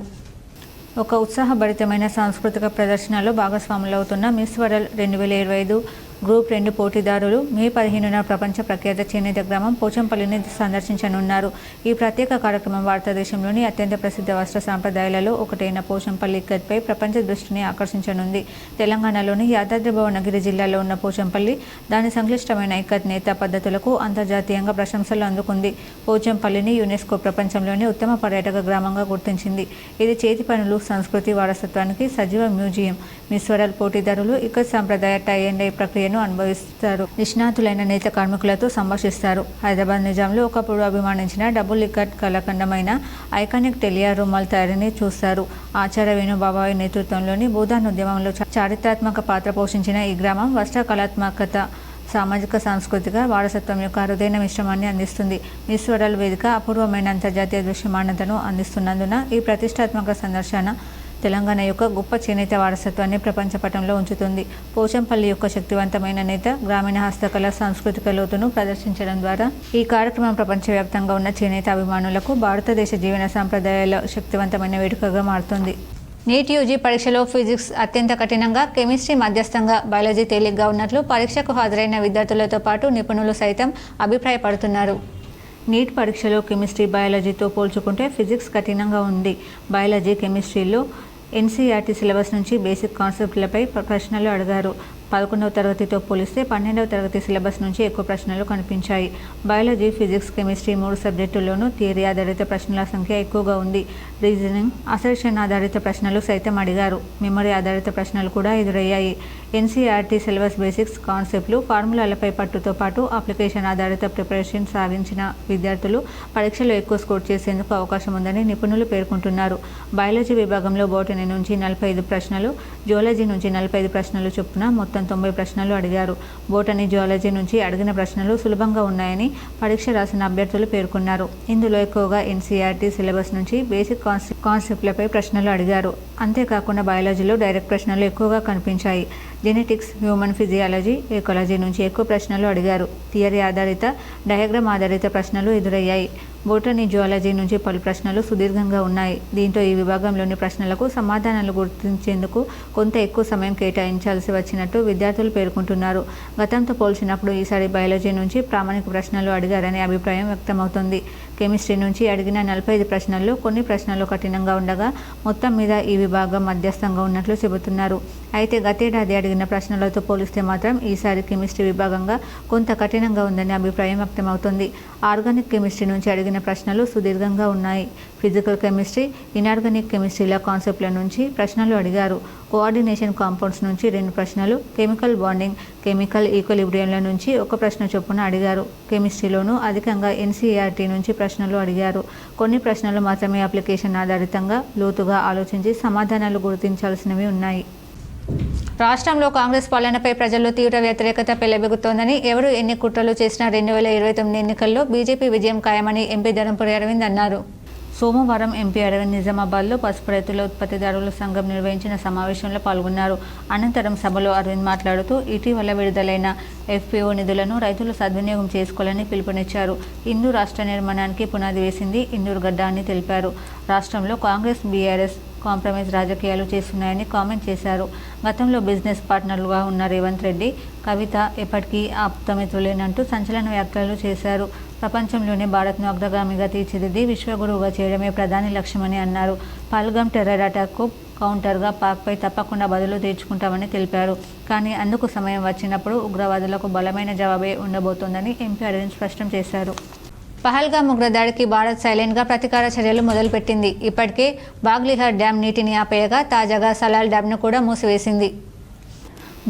ఒక ఉత్సాహభరితమైన సాంస్కృతిక ప్రదర్శనలో భాగస్వాములవుతున్న మిస్ వరల్డ్ 2025 గ్రూప్ 2 పోటీదారులు మే 15న ప్రపంచ ప్రఖ్యాత చేనేత గ్రామం పోచంపల్లిని సందర్శించనున్నారు. ఈ ప్రత్యేక కార్యక్రమం భారతదేశంలోని అత్యంత ప్రసిద్ధ వస్త్ర సాంప్రదాయాలలో ఒకటైన పోచంపల్లి ఇక్కత్పై ప్రపంచ దృష్టిని ఆకర్షించనుంది. తెలంగాణలోని యాదాద్రి భువనగిరి జిల్లాలో ఉన్న పోచంపల్లి దాని సంక్లిష్టమైన ఇక్కత్ నేత పద్ధతులకు అంతర్జాతీయంగా ప్రశంసలు అందుకుంది. పోచంపల్లిని యునెస్కో ప్రపంచంలోని ఉత్తమ పర్యాటక గ్రామంగా గుర్తించింది. ఇది చేతి పనులు, సంస్కృతి వారసత్వానికి సజీవ మ్యూజియం. మిస్ వరల్డ్ పోటీదారులు ఇక్కత్ సాంప్రదాయ టై అండ్ డై ప్రక్రియ అనుభవిస్తారు. నిష్ణాతులైన నేత కార్మికులతో సంభాషిస్తారు. హైదరాబాద్ నిజాంలో ఒకప్పుడు అభిమానించిన డబుల్ ఇక్కట్ కళాఖండమైన ఐకానిక్ టెలియా రుమాల్ తయారీని చూస్తారు. ఆచార్య వేణుబాబాయి నేతృత్వంలోని భూదాన్ ఉద్యమంలో చారిత్రాత్మక పాత్ర పోషించిన ఈ గ్రామం వస్త్ర కళాత్మకత, సామాజిక సాంస్కృతిక వారసత్వం యొక్క అరుదైన మిశ్రమాన్ని అందిస్తుంది. మిస్ వరల్డ్ వేదిక అపూర్వమైన అంతర్జాతీయ దృశ్యమానతను అందిస్తున్నందున ఈ ప్రతిష్టాత్మక సందర్శన తెలంగాణ యొక్క గొప్ప చేనేత వారసత్వాన్ని ప్రపంచ పటంలో ఉంచుతుంది. పోచంపల్లి యొక్క శక్తివంతమైన నేత, గ్రామీణ హస్తకళ, సాంస్కృతిక లోతును ప్రదర్శించడం ద్వారా ఈ కార్యక్రమం ప్రపంచవ్యాప్తంగా ఉన్న చేనేత అభిమానులకు భారతదేశ జీవన సాంప్రదాయాల శక్తివంతమైన వేడుకగా మారుతుంది. నీట్ యూజీ పరీక్షలో ఫిజిక్స్ అత్యంత కఠినంగా, కెమిస్ట్రీ మధ్యస్థంగా, బయాలజీ తేలిగ్గా ఉన్నట్లు పరీక్షకు హాజరైన విద్యార్థులతో పాటు నిపుణులు సైతం అభిప్రాయపడుతున్నారు. నీట్ పరీక్షలో కెమిస్ట్రీ, బయాలజీతో పోల్చుకుంటే ఫిజిక్స్ కఠినంగా ఉంది. బయాలజీ, కెమిస్ట్రీలో ఎన్సీఆర్టీ సిలబస్ నుంచి బేసిక్ కాన్సెప్ట్లపై ప్రశ్నలు అడిగారు. 11వ తరగతితో పోలిస్తే 12వ తరగతి సిలబస్ నుంచి ఎక్కువ ప్రశ్నలు కనిపించాయి. బయాలజీ, ఫిజిక్స్, కెమిస్ట్రీ 3 సబ్జెక్టుల్లోనూ థియరీ ఆధారిత ప్రశ్నల సంఖ్య ఎక్కువగా ఉంది. రీజనింగ్, అసర్షన్ ఆధారిత ప్రశ్నలు సైతం అడిగారు. మెమరీ ఆధారిత ప్రశ్నలు కూడా ఎదురయ్యాయి. ఎన్సీఆర్టీ సిలబస్ బేసిక్స్, కాన్సెప్ట్లు, ఫార్ములాలపై పట్టుతో పాటు అప్లికేషన్ ఆధారిత ప్రిపరేషన్ సాగించిన విద్యార్థులు పరీక్షలో ఎక్కువ స్కోర్ చేసేందుకు అవకాశం ఉందని నిపుణులు పేర్కొంటున్నారు. బయాలజీ విభాగంలో బోటనీ నుంచి 45 ప్రశ్నలు, జువాలజీ నుంచి 45 ప్రశ్నలు చొప్పున మొత్తం 90 ప్రశ్నలు అడిగారు. బోటనీ, జువాలజీ నుంచి అడిగిన ప్రశ్నలు సులభంగా ఉన్నాయని పరీక్ష రాసిన అభ్యర్థులు పేర్కొన్నారు. ఇందులో ఎక్కువగా ఎన్సీఆర్టీ సిలబస్ నుంచి బేసిక్ కాన్సెప్ట్లపై ప్రశ్నలు అడిగారు. అంతేకాకుండా బయాలజీలో డైరెక్ట్ ప్రశ్నలు ఎక్కువగా కనిపించాయి. జెనెటిక్స్, హ్యూమన్ ఫిజియాలజీ, ఎకాలజీ నుంచి ఎక్కువ ప్రశ్నలు అడిగారు. థియరీ ఆధారిత, డయాగ్రామ్ ఆధారిత ప్రశ్నలు ఎదురయ్యాయి. బోటనీ, జువాలజీ నుంచి పలు ప్రశ్నలు సుదీర్ఘంగా ఉన్నాయి. దీంతో ఈ విభాగంలోని ప్రశ్నలకు సమాధానాలు గుర్తించేందుకు కొంత ఎక్కువ సమయం కేటాయించాల్సి వచ్చినట్టు విద్యార్థులు పేర్కొంటున్నారు. గతంతో పోల్చినప్పుడు ఈసారి బయాలజీ నుంచి ప్రామాణిక ప్రశ్నలు అడిగారనే అభిప్రాయం వ్యక్తమవుతోంది. కెమిస్ట్రీ నుంచి అడిగిన 45 ప్రశ్నల్లో కొన్ని ప్రశ్నలు కఠినంగా ఉండగా మొత్తం మీద ఈ విభాగం మధ్యస్థంగా ఉన్నట్లు చెబుతున్నారు. అయితే గతేడాది అడిగిన ప్రశ్నలతో పోలిస్తే మాత్రం ఈసారి కెమిస్ట్రీ విభాగంగా కొంత కఠినంగా ఉందని అభిప్రాయం వ్యక్తమవుతుంది. ఆర్గానిక్ కెమిస్ట్రీ నుంచి అడిగిన ప్రశ్నలు సుదీర్ఘంగా ఉన్నాయి. ఫిజికల్ కెమిస్ట్రీ, ఇనార్గానిక్ కెమిస్ట్రీల కాన్సెప్ట్ల నుంచి ప్రశ్నలు అడిగారు. కోఆర్డినేషన్ కాంపౌండ్స్ నుంచి 2 ప్రశ్నలు, కెమికల్ బాండింగ్, కెమికల్ ఈక్విలిబ్రియంల నుంచి 1 ప్రశ్న చొప్పున అడిగారు. కెమిస్ట్రీలోనూ అధికంగా ఎన్సీఈఆర్టీ నుంచి ప్రశ్నలు అడిగారు. కొన్ని ప్రశ్నలు మాత్రమే అప్లికేషన్ ఆధారితంగా లోతుగా ఆలోచించి సమాధానాలు గుర్తించాల్సినవి ఉన్నాయి. రాష్ట్రంలో కాంగ్రెస్ పాలనపై ప్రజల్లో తీవ్ర వ్యతిరేకత పెళ్లబెగుతోందని, ఎవరు ఎన్ని కుట్రలు చేసినా 2029 ఎన్నికల్లో బీజేపీ విజయం ఖాయమని ఎంపీ ధర్మపురి అరవింద్ అన్నారు. సోమవారం ఎంపీ అరవింద్ నిజామాబాద్లో పసుపు రైతుల ఉత్పత్తిదారుల సంఘం నిర్వహించిన సమావేశంలో పాల్గొన్నారు. అనంతరం సభలో అరవింద్ మాట్లాడుతూ ఇటీవల విడుదలైన ఎఫ్పీఓ నిధులను రైతులు సద్వినియోగం చేసుకోవాలని పిలుపునిచ్చారు. ఇందూరు రాష్ట్ర నిర్మాణానికి పునాది వేసింది ఇందూరు గడ్డ అని తెలిపారు. రాష్ట్రంలో కాంగ్రెస్, బీఆర్ఎస్ కాంప్రమైజ్ రాజకీయాలు చేస్తున్నాయని కామెంట్ చేశారు. గతంలో బిజినెస్ పార్ట్నర్లుగా ఉన్న రేవంత్ రెడ్డి, కవిత ఎప్పటికీ ఆప్తమిత్రులేనంటూ సంచలన వ్యాఖ్యలు చేశారు. ప్రపంచంలోనే భారత్ను అగ్రగామిగా తీర్చిదిద్ది విశ్వగురువుగా చేయడమే ప్రధాని లక్ష్యమని అన్నారు. పహల్గామ్ టెర్రర్ అటాక్కు కౌంటర్గా పాక్పై తప్పకుండా బదులు తీర్చుకుంటామని తెలిపారు. కానీ అందుకు సమయం వచ్చినప్పుడు ఉగ్రవాదులకు బలమైన జవాబే ఉండబోతోందని ఎంపీ అరవింద్ స్పష్టం చేశారు. పహల్గామ్ ఉగ్రదాడికి భారత్ సైలెంట్గా ప్రతీకార చర్యలు మొదలుపెట్టింది. ఇప్పటికే బాగ్లిహార్ డ్యాం నీటిని ఆపేయగా తాజాగా సలాల్ డ్యాంను కూడా మూసివేసింది.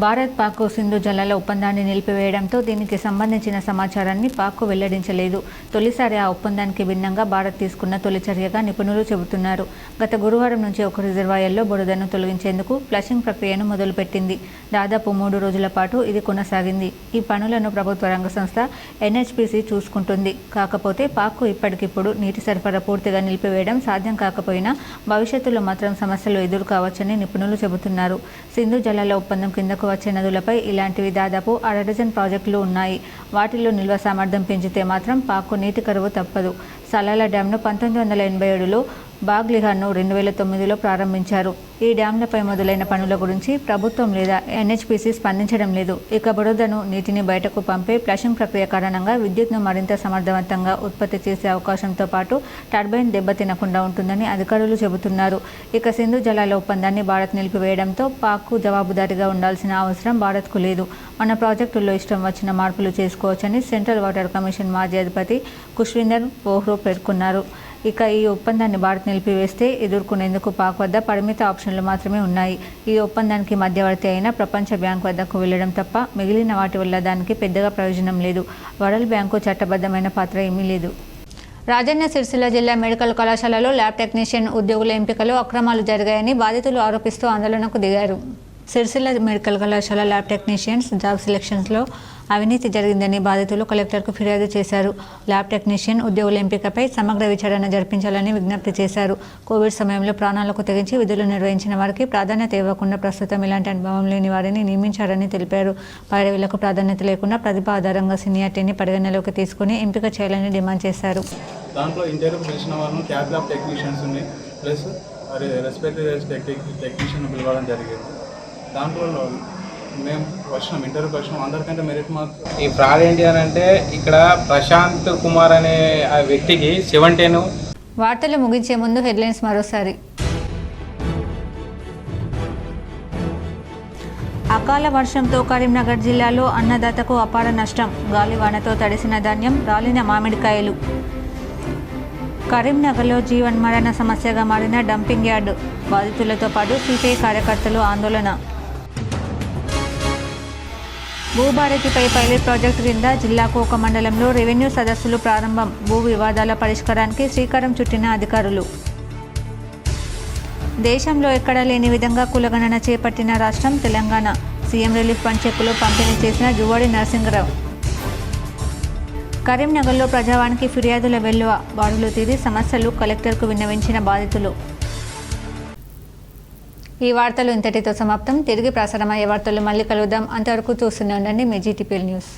భారత్ పాక్ సింధు జలాల ఒప్పందాన్ని నిలిపివేయడంతో దీనికి సంబంధించిన సమాచారాన్ని పాక్ వెల్లడించలేదు. తొలిసారి ఆ ఒప్పందానికి భిన్నంగా భారత్ తీసుకున్న తొలి చర్యగా నిపుణులు చెబుతున్నారు. గత గురువారం నుంచి ఒక రిజర్వాయర్లో బురదను తొలగించేందుకు ఫ్లషింగ్ ప్రక్రియను మొదలుపెట్టింది. దాదాపు 3 రోజుల పాటు ఇది కొనసాగింది. ఈ పనులను ప్రభుత్వ రంగ సంస్థ ఎన్హెచ్పిసి చూసుకుంటుంది. కాకపోతే పాక్ ఇప్పటికిప్పుడు నీటి సరఫరా పూర్తిగా నిలిపివేయడం సాధ్యం కాకపోయినా భవిష్యత్తులో మాత్రం సమస్యలు ఎదురు కావచ్చని నిపుణులు చెబుతున్నారు. సింధు జలాల ఒప్పందం కింద వచ్చే నదులపై ఇలాంటివి దాదాపు 1/2 డజన్ ప్రాజెక్టులు ఉన్నాయి. వాటిల్లో నిల్వ సామర్థ్యం పెంచితే మాత్రం పాక్కు నీటి కరువు తప్పదు. సలాల డ్యాంను 1987లో, బాగ్లిహార్ను 2009లో ప్రారంభించారు. ఈ డ్యాంలపై మొదలైన పనుల గురించి ప్రభుత్వం లేదా ఎన్హెచ్పిసి స్పందించడం లేదు. ఇక బురదను, నీటిని బయటకు పంపే ఫ్లషింగ్ ప్రక్రియ కారణంగా విద్యుత్ను మరింత సమర్థవంతంగా ఉత్పత్తి చేసే అవకాశంతో పాటు టర్బైన్ దెబ్బతినకుండా ఉంటుందని అధికారులు చెబుతున్నారు. ఇక సింధు జలాల ఒప్పందాన్ని భారత్ నిలిపివేయడంతో పాక్కు జవాబుదారీగా ఉండాల్సిన అవసరం భారత్కు లేదు. మన ప్రాజెక్టుల్లో ఇష్టం వచ్చిన మార్పులు చేసుకోవచ్చని సెంట్రల్ వాటర్ కమిషన్ మాజీ అధిపతి ఖుష్విందర్ బోహ్రా పేర్కొన్నారు. ఇక ఈ ఒప్పందాన్ని భారత్ నిలిపివేస్తే ఎదుర్కొనేందుకు పాక్ వద్ద పరిమిత ఆప్షన్లు మాత్రమే ఉన్నాయి. ఈ ఒప్పందానికి మధ్యవర్తి అయిన ప్రపంచ బ్యాంకు వద్దకు వెళ్లడం తప్ప మిగిలిన వాటి వల్ల దానికి పెద్దగా ప్రయోజనం లేదు. వరల్డ్ బ్యాంకు చట్టబద్ధమైన పాత్ర ఏమీ లేదు. రాజన్న సిరిసిల్ల జిల్లా మెడికల్ కళాశాలలో ల్యాబ్ టెక్నీషియన్ ఉద్యోగుల ఎంపికలో అక్రమాలు జరిగాయని బాధితులు ఆరోపిస్తూ ఆందోళనకు దిగారు. సిరిసిల్ల మెడికల్ కళాశాల ల్యాబ్ టెక్నీషియన్స్ జాబ్ సెలక్షన్స్లో అవినీతి జరిగిందని బాధితులు కలెక్టర్కు ఫిర్యాదు చేశారు. ల్యాబ్ టెక్నీషియన్ ఉద్యోగుల ఎంపికపై సమగ్ర విచారణ జరిపించాలని విజ్ఞప్తి చేశారు. కోవిడ్ సమయంలో ప్రాణాలకు తెగించి విధులు నిర్వహించిన వారికి ప్రాధాన్యత ఇవ్వకుండా ప్రస్తుతం ఇలాంటి అనుభవం లేని వారిని నియమించారని తెలిపారు. పైరవీలకు ప్రాధాన్యత లేకుండా ప్రతిభ ఆధారంగా సీనియారిటీని పరిగణలోకి తీసుకుని ఎంపిక చేయాలని డిమాండ్ చేశారు. దాంట్లో ఇంటర్వ్యూకి పిలిచిన వాళ్ళను క్యాబ్ ల్యాబ్ టెక్నీషియన్స్ ఉన్నాయి, ప్లస్ రెస్పిరేటరీ టెక్నీషియన్ పిలవడం జరిగింది. దాంట్లో మేము వచ్చినాం, ఇంటర్వ్యూకి వచ్చినాం. అందరికంటే మెరిట్ మార్క్స్. ఈ ఫ్రాడ్ ఏంటి అని అంటే ఇక్కడ ప్రశాంత్ కుమార్ అనే ఆ వ్యక్తికి 17. వార్తలు ముగించే ముందు హెడ్లైన్స్ మరోసారి. అకాల వర్షంతో కరీంనగర్ జిల్లాలో అన్నదాతకు అపార నష్టం. గాలివానతో తడిసిన ధాన్యం, రాలిన మామిడికాయలు. కరీంనగర్లో జీవన్మరణ సమస్యగా మారిన డంపింగ్ యార్డు. బాధితులతో పాటు సిపిఐ కార్యకర్తలు ఆందోళన. భూభారతిపై పైలట్ ప్రాజెక్టు కింద జిల్లాకు ఒక మండలంలో రెవెన్యూ సదస్సులు ప్రారంభం. భూ వివాదాల పరిష్కారానికి శ్రీకారం చుట్టిన అధికారులు. దేశంలో ఎక్కడా లేని విధంగా కులగణన చేపట్టిన రాష్ట్రం తెలంగాణ. సీఎం రిలీఫ్ ఫండ్ చెక్కులు పంపిణీ చేసిన జువాడి నరసింగరావు. కరీంనగర్లో ప్రజావానికి ఫిర్యాదుల వెల్లువ. బారులు తీరి సమస్యలు కలెక్టర్కు విన్నవించిన బాధితులు. ఈ వార్తలు ఇంతటితో సమాప్తం. తిరిగి ప్రసారమయ్యే వార్తలు మళ్ళీ కలుద్దాం. అంతవరకు చూస్తూనే ఉండండి మీ జీటీపీఎల్ న్యూస్.